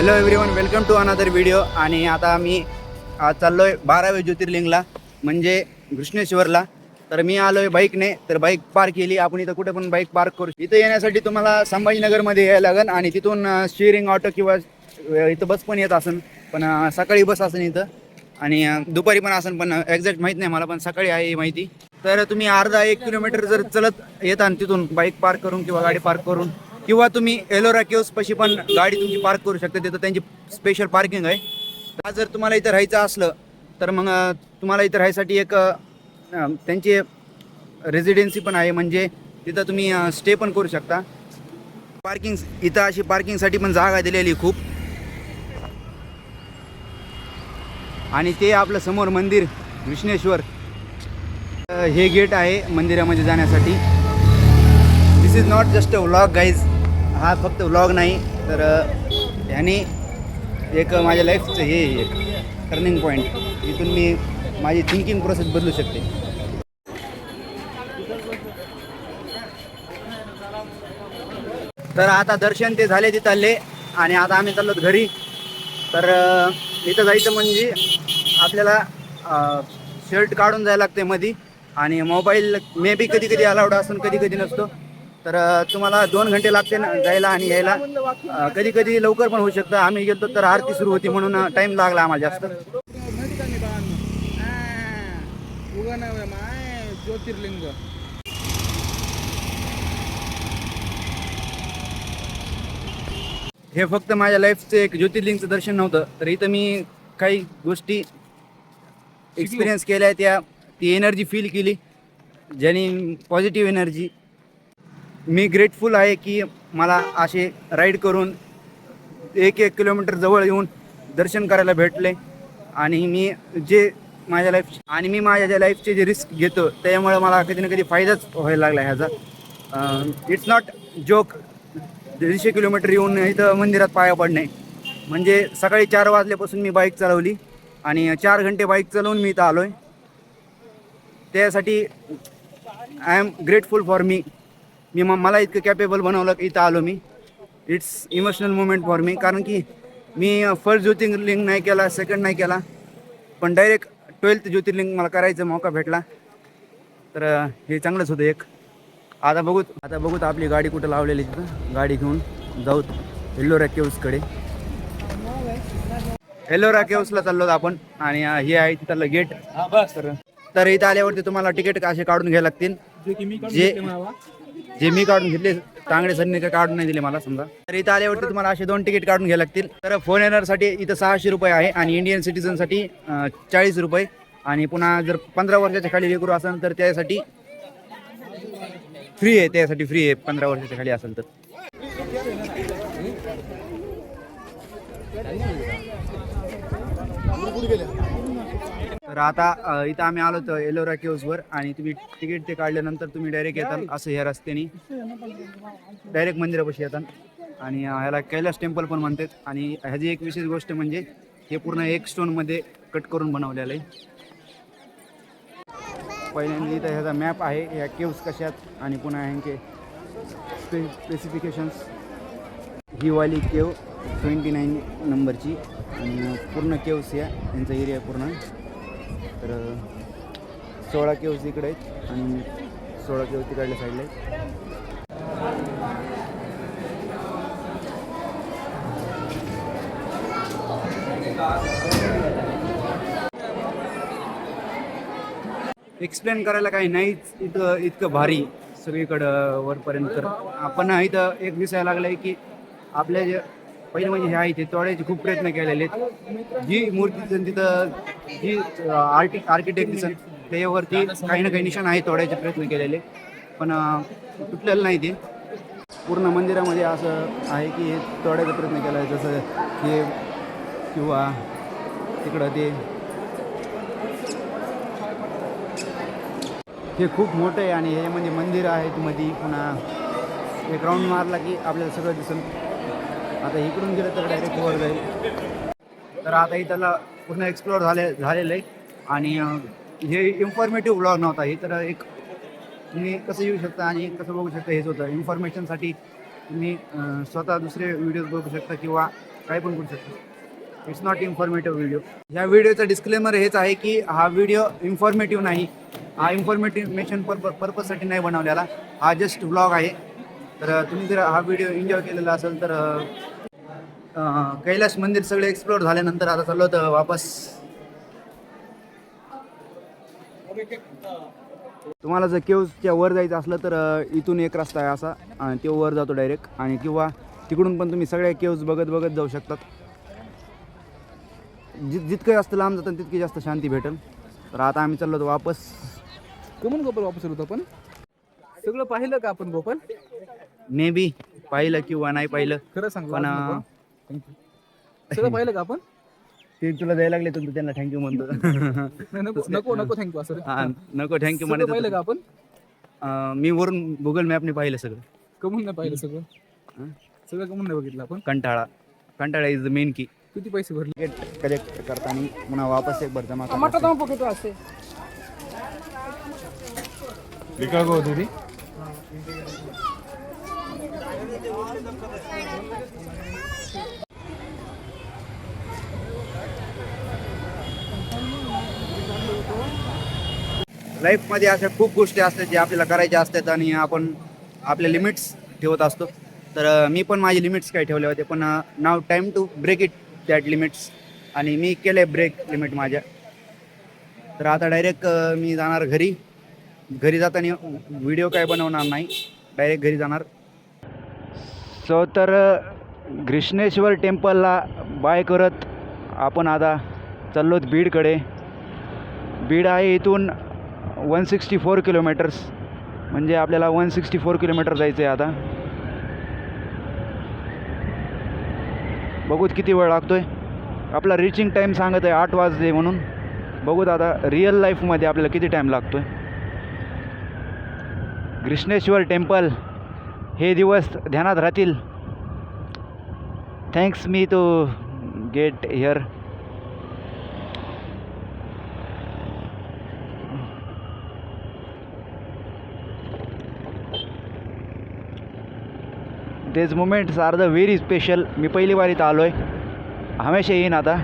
Hello everyone, welcome to another video. आणि आता मी आज चाललोय 12वे ज्योतिर्लिंगला म्हणजे घृष्णेश्वरला. तर मी आलोय बाईकने, तर बाईक पार्क केली आपण. इथं कुठे पण बाईक पार्क करू. इथं येण्यासाठी तुम्हाला संभाजीनगरमध्ये यायला लागेल आणि तिथून शेअरिंग ऑटो किंवा इथं बस पण येत असेल. पण सकाळी बस असेल इथं आणि दुपारी पण असेल, पण एक्झॅक्ट माहीत नाही मला, पण सकाळी आहे माहिती. तर तुम्ही अर्धा 1 किलोमीटर जर चलत येता तिथून बाईक पार्क करून किंवा गाडी पार्क करून, किंवा तुम्ही एलोरा केव्स पशी पण गाडी तुमची पार्क करू शकता. तिथं त्यांची स्पेशल पार्किंग आहे. आज जर तुम्हाला इथं राहायचं असलं तर मग तुम्हाला इथं राहायसाठी एक त्यांची रेसिडेन्सी पण आहे, म्हणजे तिथं तुम्ही स्टे पण करू शकता. पार्किंग इथं अशी पार्किंगसाठी पण जागा दिलेली खूप. आणि ते आपलं समोर मंदिर घृष्णेश्वर, हे गेट आहे मंदिरामध्ये जाण्यासाठी. This is not just a vlog guys, हा फक्त व्लॉग नाही तर ह्याने एक माझ्या लाईफचं हे एक टर्निंग पॉईंट. इथून मी माझी थिंकिंग प्रोसेस बदलू शकते. तर आता दर्शन ते झाले तिथले आणि आता आम्ही चाललो घरी. तर इथं जायचं म्हणजे आपल्याला शर्ट काढून जायला लागते मध्ये, आणि मोबाईल मे बी कधी कधी अलाउड असून कधी कधी नसतो. तर तुम्हाला 2 घंटे लागते ना जायला आणि यायला. कधी कधी लवकर पण होऊ शकतं. आम्ही गेलो तर आरती सुरू होती म्हणून टाईम लागला आम्हाला जास्त. ज्योतिर्लिंग हे फक्त माझ्या लाईफचं एक ज्योतिर्लिंगचं दर्शन नव्हतं, तर इथं मी काही गोष्टी एक्सपिरियन्स केल्या, ती एनर्जी फील केली, ज्याने पॉझिटिव्ह एनर्जी. मी ग्रेटफुल आहे की मला असे राईड करून 1-1 किलोमीटर जवळ येऊन दर्शन करायला भेटले. आणि मी माझ्या ज्या लाईफचे जे रिस्क घेतो त्यामुळे मला कधी ना कधी फायदाच व्हायला लागला ह्याचा. It's not joke. 150 किलोमीटर येऊन इथं मंदिरात पाया पडणे म्हणजे. सकाळी 4 वाजल्यापासून मी बाईक चालवली आणि 4 घंटे बाईक चालवून मी इथं आलो आहे. त्यासाठी I am grateful for me मला इतकं कॅपेबल बनवलं की इथं आलो मी. It's emotional moment for me, कारण की मी फर्स्ट ज्योतिर्लिंग नाही केला, सेकंड नाही केला, पण डायरेक्ट 12th ज्योतिर्लिंग मला करायचा मौका भेटला. तर हे चांगलंच होतं एक. आता बघूत आपली गाडी कुठं लावलेली. तिथं गाडी घेऊन जाऊत एल्लोरा केव्सकडे. एल्लोरा केव्सला चाललो आपण आणि हे आहे तिथलं गेट. तर इथं आल्यावरती तुम्हाला तिकीट असे काढून घ्यायला लागतील, जे मी काढून घेतले. तांगडे सरने काय काढून नाही दिले मला समजा. तर इथं आल्यावरती तुम्हाला असे 2 तिकीट काढून घ्यायला लागतील. तर फॉरेनरसाठी इथं 600 रुपये आहे आणि इंडियन सिटीजनसाठी 40 रुपये. आणि पुन्हा जर 15 वर्षाच्या खाली लेकरू असेल तर त्यासाठी फ्री आहे. 15 वर्षाच्या खाली असेल तर. तर आता इथं आम्ही आलो तर एलोरा केव्सवर, आणि तुम्ही तिकीट ते काढल्यानंतर तुम्ही डायरेक्ट येताल असं ह्या रस्त्याने डायरेक्ट मंदिरापाशी येतात. आणि ह्याला कैलास टेम्पल पण म्हणतात. आणि ह्याची एक विशेष गोष्ट म्हणजे हे पूर्ण 1 स्टोनमध्ये कट करून बनवलेलं आहे. पहिल्यांदा इथं ह्याचा मॅप आहे, ह्या केव्स कशात आणि पुन्हा ह्यांचे स्पेसिफिकेशन्स. ही वाली केव 29 नंबरची आणि पूर्ण केव्स यांचा एरिया पूर्ण. तर 16 केव्स इकडे आहेत आणि 16 केव्स तिकडल्या साईडला आहेत. एक्सप्लेन करायला काही नाहीच इथं, इतकं भारी सगळीकडं वरपर्यंत. तर आपण इथं एक दिसायला लागलं आहे की आपल्या जे पहिले म्हणजे हे आहे ते तोडायचे खूप प्रयत्न केलेले आहेत. जी मूर्ती तिथं जी आर्किटेक्ट दिसत त्याच्यावरती काही ना काही निशाण आहे तोडायचे प्रयत्न केलेले, पण तुटलेलं नाही ते. पूर्ण मंदिरामध्ये असं आहे की हे तोडायचा प्रयत्न केला आहे, जसं हे किंवा तिकडं ते. हे खूप मोठं आहे आणि हे म्हणजे मंदिर आहे मध्ये. पुन्हा एक राऊंड मारला की आपल्याला सगळं दिसेल. आता इकडून गेलं तर डायरेक्ट वर जाईल. तर आता इथला पूर्ण एक्सप्लोअर झालेलं आहे. आणि हे इन्फॉर्मेटिव्ह ब्लॉग नव्हता, हे तर एक तुम्ही कसं येऊ शकता आणि कसं बघू शकता हेच होतं. इन्फॉर्मेशनसाठी तुम्ही स्वतः दुसरे व्हिडिओज बघू शकता किंवा काय पण करू शकतो. It's not informative video. ह्या व्हिडिओचं डिस्क्लेमर हेच आहे की हा व्हिडिओ इन्फॉर्मेटिव्ह नाही, हा इन्फॉर्मेटिव्ह पर्पजसाठी नाही बनवलेला, हा जस्ट व्लॉग आहे. तर तुम्ही जर हा व्हिडिओ एन्जॉय केलेला असेल तर कैलास मंदिर सगळे एक्सप्लोर झाल्यानंतर आता चाललो होतं वापस. तुम्हाला जर केव्जच्या वर जायचं असलं तर इथून एक रस्ता आहे असा, आणि तो वर जातो डायरेक्ट, आणि किंवा तिकडून पण तुम्ही सगळ्या केव्ज बघत बघत जाऊ शकतात. जितकं जास्त लांब जातं तितकी जास्त शांती भेटेल. तर आता आम्ही चाललो होतो वापस. कमून गोपाल वापस होतो आपण. सगळं पाहिलं का आपण गोपाल? मे बी पाहिलं किंवा नाही पाहिलं, खरं सांग पण सगळं पाहिलं का आपण? ते तुला द्यायला लागले तर त्यांना थँक्यू म्हणतो. नाही, नको नको नको थँक्यू असं. नको थँक्यू सगळं पाहिलं का म्हणत. आपण? मी वरून गुगल मॅपने पाहिलं सगळं. कमून नाही पाहिलं सगळं? सगळं कमून नाही बघितलं आपण? कंटाळा इज द मेन की. किती पैसे भरले? तिकीट कलेक्ट करताना पुन्हा वापस एक भर जमा टमाटर करायचं. तो पकड़ो ऐसे लिखा को दीदी. लाईफमध्ये अशा खूप गोष्टी असतात जे आपल्याला करायच्या असतात आणि आपण आपले लिमिट्स ठेवत असतो. तर मी पण माझे लिमिट्स काय ठेवले होते, पण नाव time to break it that limits, आणि मी केले ब्रेक लिमिट माझ्या. तर आता डायरेक्ट मी जाणार घरी जाताना व्हिडिओ काय बनवणार नाही, डायरेक्ट घरी जाणार. सो तर घृष्णेश्वर टेम्पलला बाय करत आपण आता चाललो बीडकडे. बीड आहे इथून 164 किलोमीटर्स, म्हणजे आपल्याला 164 किलोमीटर जायचं आहे आता. बघूत किती वेळ लागतोय. आपला रिचिंग टाईम सांगत आहे 8 वाजले म्हणून. बघूत आता रिअल लाईफमध्ये आपल्याला किती टाईम लागतोय. घृष्णेश्वर टेम्पल हे दिवस ध्यानात राहतील. Thanks me to get here. These moments are the very special. मी पहिली बार इथं आलो आहे, हमेशा येईन आता.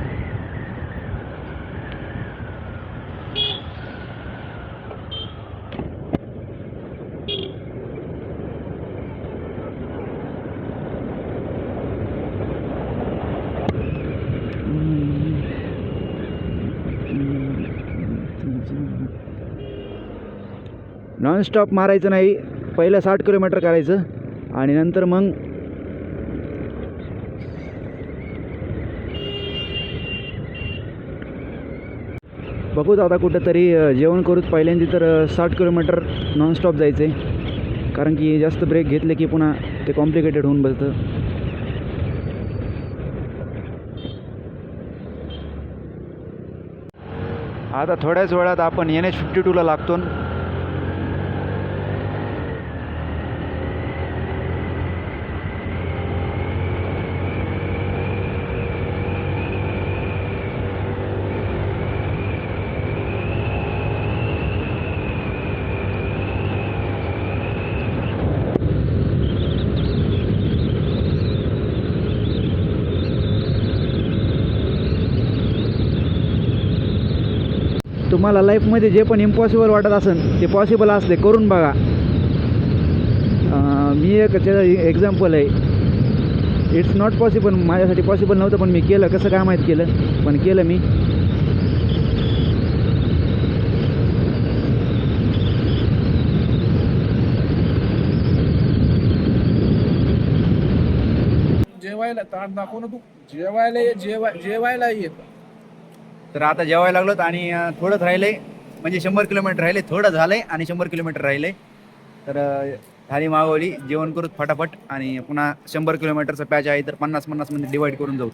नॉनस्टॉप मारायचं नाही, पहिलं 60 किलोमीटर करायचं आणि नंतर मग बघूच आता कुठंतरी जेवण करूच. पहिल्यांदा तर 60 किलोमीटर नॉनस्टॉप जायचं आहे, कारण की जास्त ब्रेक घेतले की पुन्हा ते कॉम्प्लिकेटेड होऊन बसतं. आता थोड्याच वेळात आपण NH52ला लागतो. तुम्हाला लाईफमध्ये जे पण इम्पॉसिबल वाटत असेल ते पॉसिबल असले करून बघा. मी एक त्याचं एक्झाम्पल आहे. इट्स नॉट पॉसिबल, माझ्यासाठी पॉसिबल नव्हतं, पण मी केलं. कसं काय माहीत केलं, पण केलं मी. जेवायला ताट दाखव ना तू. जेवायला येत. तर आता जेवायला लागलोत आणि थोडंच राहिलंय, म्हणजे 100 किलोमीटर राहिले. थोडं झालंय आणि 100 किलोमीटर राहिले. तर थाळी मागवली, जेवण करूत फटाफट, आणि पुन्हा 100 किलोमीटरचा पॅच आहे तर 50-50 मध्ये डिवाईड करून जाऊ.